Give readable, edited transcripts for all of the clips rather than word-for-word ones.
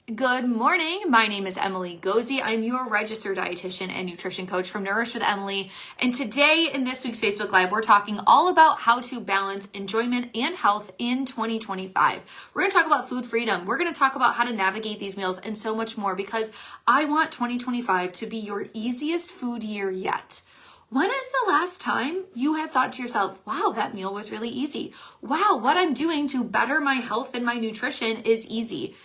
Good morning. My name is Emily Gozi. I'm your registered dietitian and nutrition coach from Nourish with Emily. And today in this week's Facebook Live, we're talking all about how to balance enjoyment and health in 2025. We're going to talk about food freedom. We're going to talk about how to navigate these meals and so much more because I want 2025 to be your easiest food year yet. When is the last time you had thought to yourself, wow, that meal was really easy? Wow, what I'm doing to better my health and my nutrition is easy.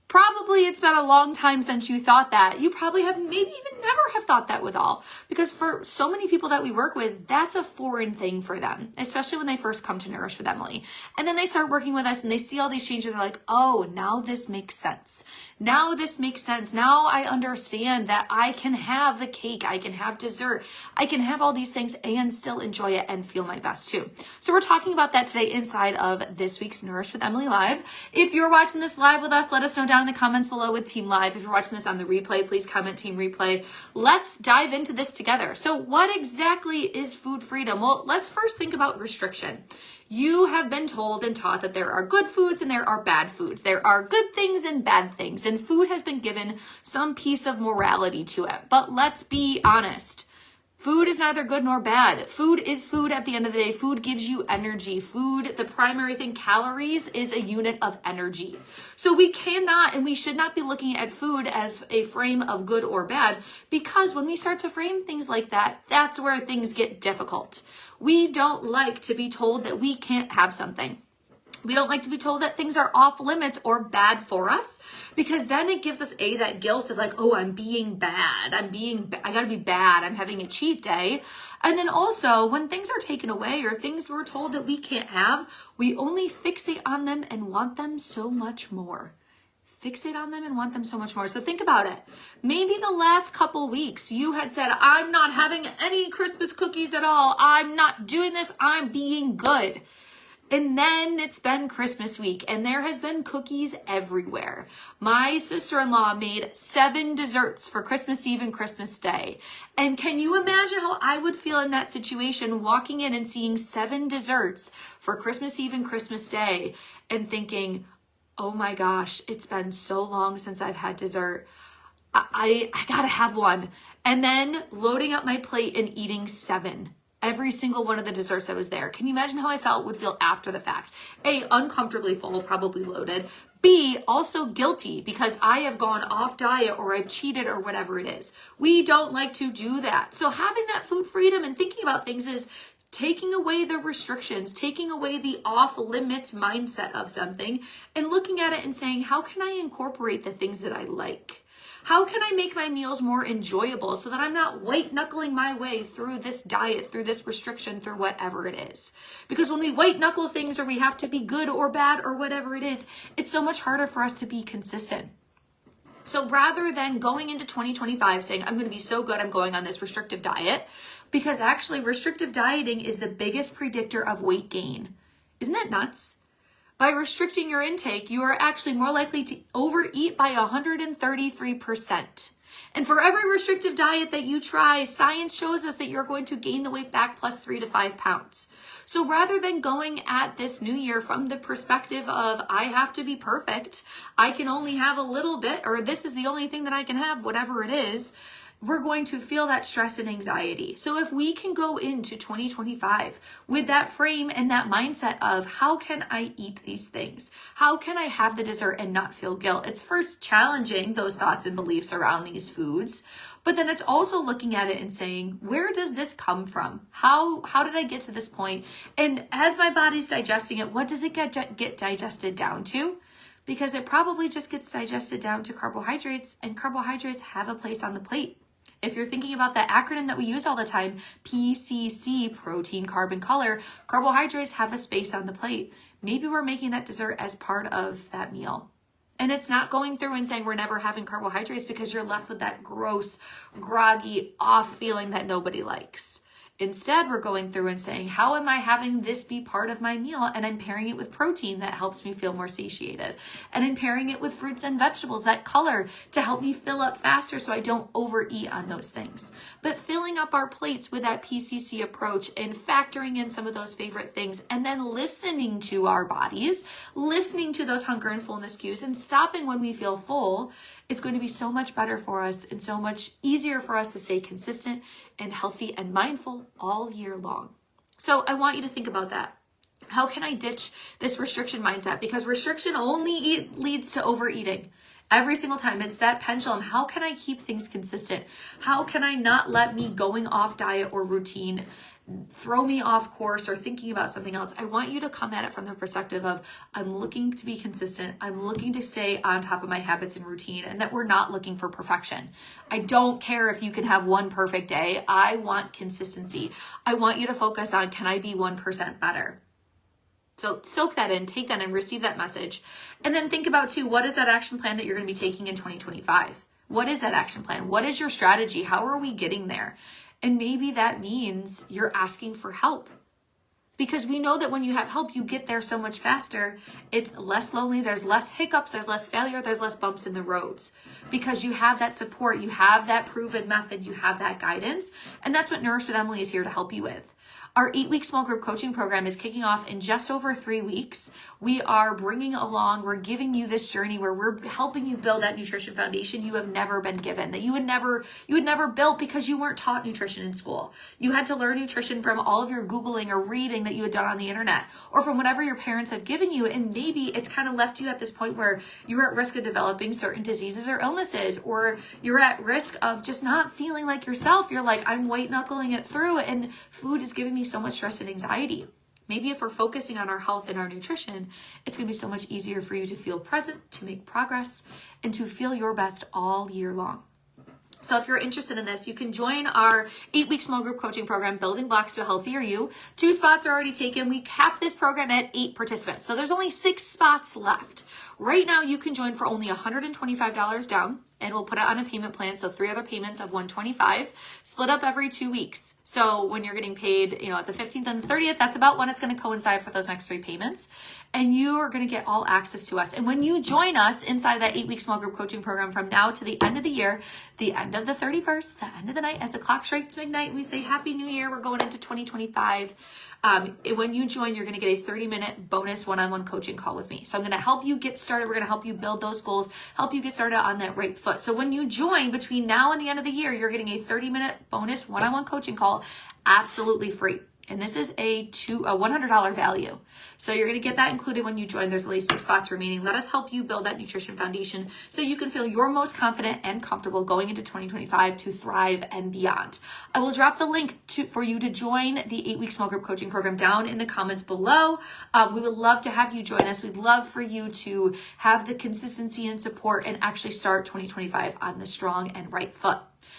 Probably it's been a long time since you thought that. You probably have maybe even never have thought that with all. Because for so many people that we work with, that's a foreign thing for them, especially when they first come to Nourish with Emily. And then they start working with us and they see all these changes. They're like, oh, now this makes sense. Now this makes sense. Now I understand that I can have the cake. I can have dessert. I can have all these things and still enjoy it and feel my best too. So we're talking about that today inside of this week's Nourish with Emily Live. If you're watching this live with us, let us know down in the comments below with Team Live. If you're watching this on the replay, please comment Team Replay. Let's dive into this together. So what exactly is food freedom? Well, let's first think about restriction. You have been told and taught that there are good foods and there are bad foods. There are good things and bad things, and food has been given some piece of morality to it. But let's be honest. Food is neither good nor bad. Food is food at the end of the day. Food gives you energy. Food, the primary thing, calories is a unit of energy. So we cannot and we should not be looking at food as a frame of good or bad, because when we start to frame things like that, that's where things get difficult. We don't like to be told that we can't have something. We don't like to be told that things are off limits or bad for us, because then it gives us that guilt of like, oh, I'm being bad. I gotta be bad. I'm having a cheat day. And then also when things are taken away or things we're told that we can't have, we only fixate on them and want them so much more. Fixate on them and want them so much more. So think about it. Maybe the last couple weeks you had said, I'm not having any Christmas cookies at all. I'm not doing this. I'm being good. And then it's been Christmas week and there has been cookies everywhere. My sister-in-law made 7 desserts for Christmas Eve and Christmas Day. And can you imagine how I would feel in that situation, walking in and seeing 7 desserts for Christmas Eve and Christmas Day and thinking, oh my gosh, it's been so long since I've had dessert. I gotta have one. And then loading up my plate and eating 7. Every single one of the desserts that was there. Can you imagine how I would feel after the fact? A, uncomfortably full, probably loaded. B, also guilty because I have gone off diet or I've cheated or whatever it is. We don't like to do that. So having that food freedom and thinking about things is taking away the restrictions, taking away the off limits mindset of something and looking at it and saying, how can I incorporate the things that I like? How can I make my meals more enjoyable so that I'm not white knuckling my way through this diet, through this restriction, through whatever it is? Because when we white knuckle things or we have to be good or bad or whatever it is, it's so much harder for us to be consistent. So rather than going into 2025 saying, I'm going to be so good, I'm going on this restrictive diet, because actually restrictive dieting is the biggest predictor of weight gain. Isn't that nuts? By restricting your intake, you are actually more likely to overeat by 133%. And for every restrictive diet that you try, science shows us that you're going to gain the weight back plus 3 to 5 pounds. So rather than going at this new year from the perspective of, I have to be perfect, I can only have a little bit, or this is the only thing that I can have, whatever it is, we're going to feel that stress and anxiety. So if we can go into 2025 with that frame and that mindset of how can I eat these things? How can I have the dessert and not feel guilt? It's first challenging those thoughts and beliefs around these foods, but then it's also looking at it and saying, where does this come from? How did I get to this point? And as my body's digesting it, what does it get digested down to? Because it probably just gets digested down to carbohydrates, and carbohydrates have a place on the plate. If you're thinking about that acronym that we use all the time, PCC, protein, carb, and color, carbohydrates have a space on the plate. Maybe we're making that dessert as part of that meal. And it's not going through and saying we're never having carbohydrates because you're left with that gross, groggy, off feeling that nobody likes. Instead, we're going through and saying, how am I having this be part of my meal? And I'm pairing it with protein that helps me feel more satiated. And I'm pairing it with fruits and vegetables that color to help me fill up faster so I don't overeat on those things. But filling up our plates with that PCC approach and factoring in some of those favorite things, and then listening to our bodies, listening to those hunger and fullness cues, and stopping when we feel full, it's going to be so much better for us and so much easier for us to stay consistent and healthy and mindful all year long. So I want you to think about that. How can I ditch this restriction mindset? Because restriction only leads to overeating. Every single time. It's that pendulum. How can I keep things consistent? How can I not let me going off diet or routine throw me off course or thinking about something else? I want you to come at it from the perspective of, I'm looking to be consistent. I'm looking to stay on top of my habits and routine, and that we're not looking for perfection. I don't care if you can have one perfect day. I want consistency. I want you to focus on, can I be 1% better? So soak that in, take that in, receive that message. And then think about too, what is that action plan that you're going to be taking in 2025? What is that action plan? What is your strategy? How are we getting there? And maybe that means you're asking for help, because we know that when you have help, you get there so much faster. It's less lonely. There's less hiccups. There's less failure. There's less bumps in the roads, because you have that support. You have that proven method. You have that guidance. And that's what Nourish with Emily is here to help you with. Our 8-week small group coaching program is kicking off in just over 3 weeks. We are bringing along, we're giving you this journey where we're helping you build that nutrition foundation you have never been given, that you had never built because you weren't taught nutrition in school. You had to learn nutrition from all of your Googling or reading that you had done on the internet, or from whatever your parents have given you. And maybe it's kind of left you at this point where you're at risk of developing certain diseases or illnesses, or you're at risk of just not feeling like yourself. You're like, I'm white knuckling it through, and food is giving me so much stress and anxiety. Maybe if we're focusing on our health and our nutrition, it's going to be so much easier for you to feel present, to make progress, and to feel your best all year long. So if you're interested in this, you can join our 8-week small group coaching program, Building Blocks to a Healthier You. 2 spots are already taken. We capped this program at 8 participants. So there's only 6 spots left. Right now, you can join for only $125 down, and we'll put it on a payment plan. So 3 other payments of $125, split up every 2 weeks. So when you're getting paid, at the 15th and the 30th, that's about when it's going to coincide for those next 3 payments. And you are going to get all access to us. And when you join us inside that 8-week small group coaching program from now to the end of the year, the end of the 31st, the end of the night, as the clock strikes midnight, we say Happy New Year. We're going into 2025. When you join, you're going to get a 30-minute bonus one-on-one coaching call with me. So I'm going to help you get started. We're going to help you build those goals, help you get started on that right foot. So when you join between now and the end of the year, you're getting a 30-minute bonus one-on-one coaching call absolutely free. And this is a $100 value. So you're going to get that included when you join. There's only 6 spots remaining. Let us help you build that nutrition foundation so you can feel your most confident and comfortable going into 2025 to thrive and beyond. I will drop the link for you to join the 8-week small group coaching program down in the comments below. We would love to have you join us. We'd love for you to have the consistency and support and actually start 2025 on the strong and right foot.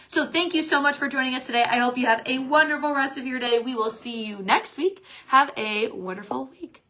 So thank you so much for joining us today. I hope you have a wonderful rest of your day. We will see you next week. Have a wonderful week.